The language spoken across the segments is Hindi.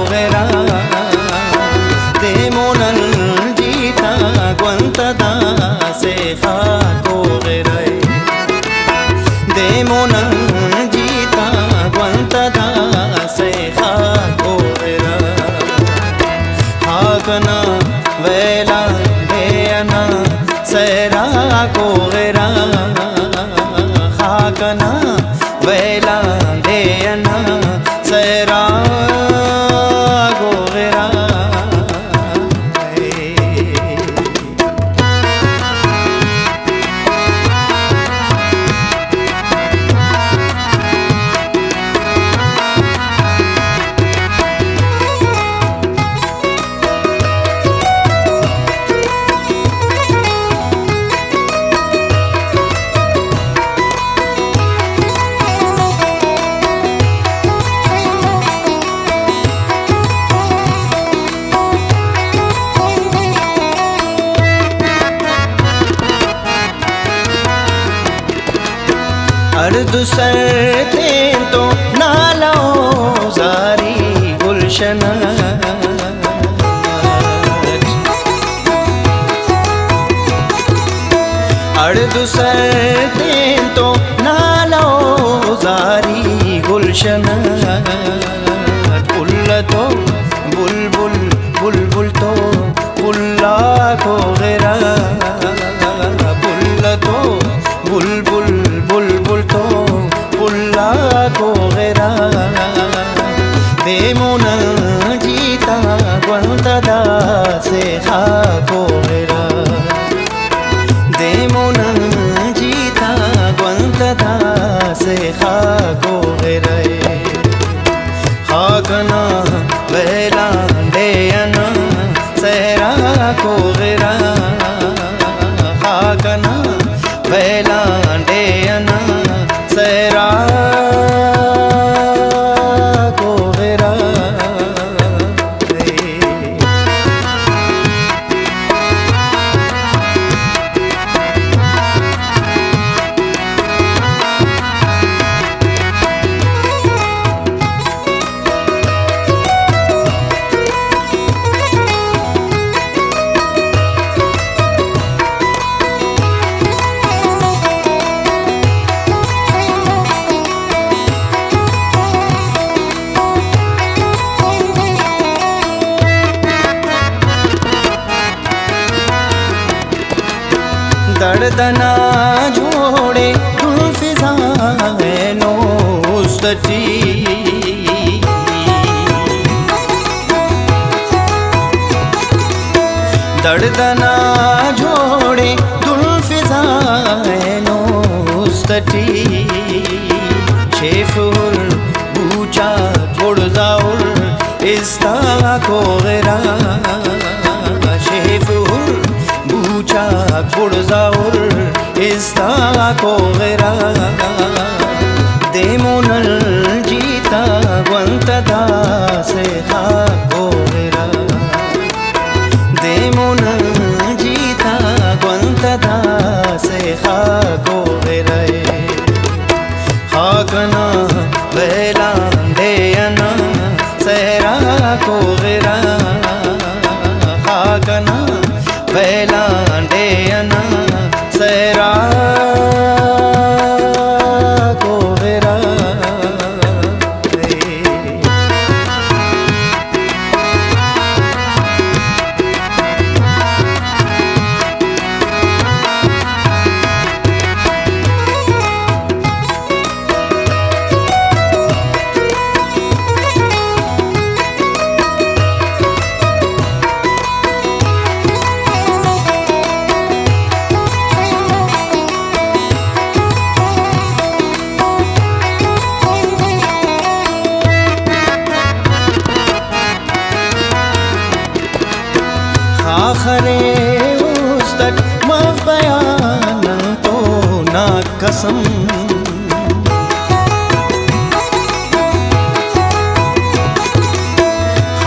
correrà, demonan gita guantada seja correrai, demonan gita guantada seja correrà, hakana vela deana será correrà, hakana vela deana será correrà. अर्द सरते तो नालो जारी गुलशन अर्द सरते तो नालो जारी गुलशन पुल्ल तो बुलबुल बुलबुल तो पुल्ला को गिरा पुल्ल तो बुलबुल बुलबुल तो पुल्ला को गिरा देमोना जीता गुंतदा से खा को गिरा देमोना जीता गुंतदा से खा को गिरा खाकना वेला देयना सहरा को गिरा खाकना वेला देयना सहरा को गिरा दर्दना जोड़े फिजा नो उस्तची दर्दना जोड़े फिजा नो उस्तची शेफुर बूचा गुड़जाउर इस्ता को गिरा शेफुर बूचा गुड़जाउर इस्ता को गिरा देमोनल जीता गुंतदा से खा को गिरा देमोनल जीता गुंतदा से खा को गिरा खाकना वेला देयना सहरा को गिरा खाकना वेला देयना सहरा को गिरा आखरे उस तक मबयान तो ना कसम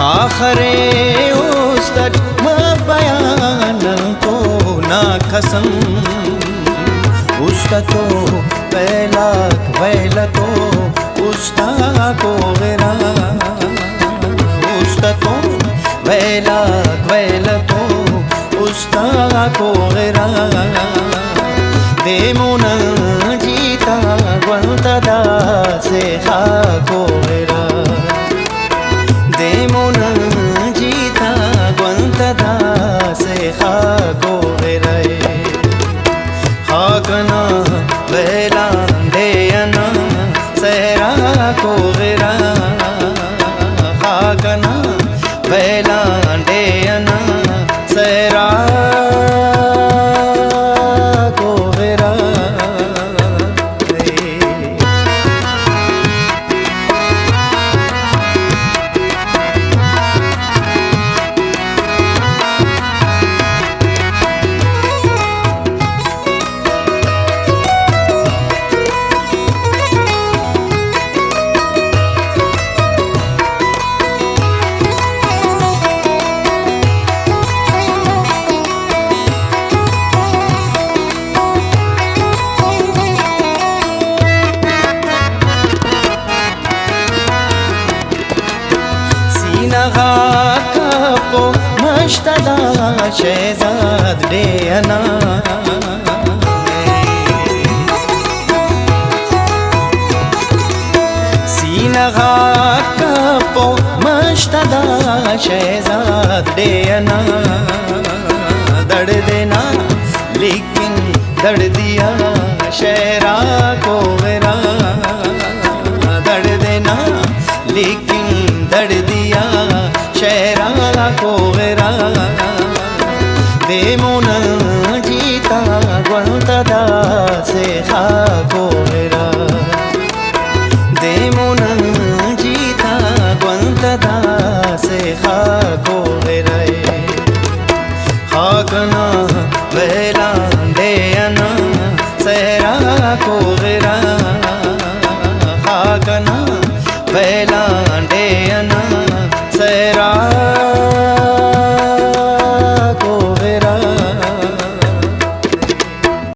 आखरे उस तक मबयान तो ना कसम उसका तो पहला वेला तो उसका को गिरा ustatto bella quella to usta correrà demona gita guanta da se ha correrà demona gita guanta da se ha correrà hakana bella deana sera correrà hakana bella deana sera correrà Kapo mashtada shehzad deana Sinaha kapo mashtada shehzad deana दर्द देना लेकिन दर्द दिया शहरा को मेरा दर्द देना लेकिन दर्द दिया शहरा को मेरा देमोन जीता गुंता दा से खा को मेरा देमोन जीता गुंता दा से खा को मेरा hakana bela deana sera correrà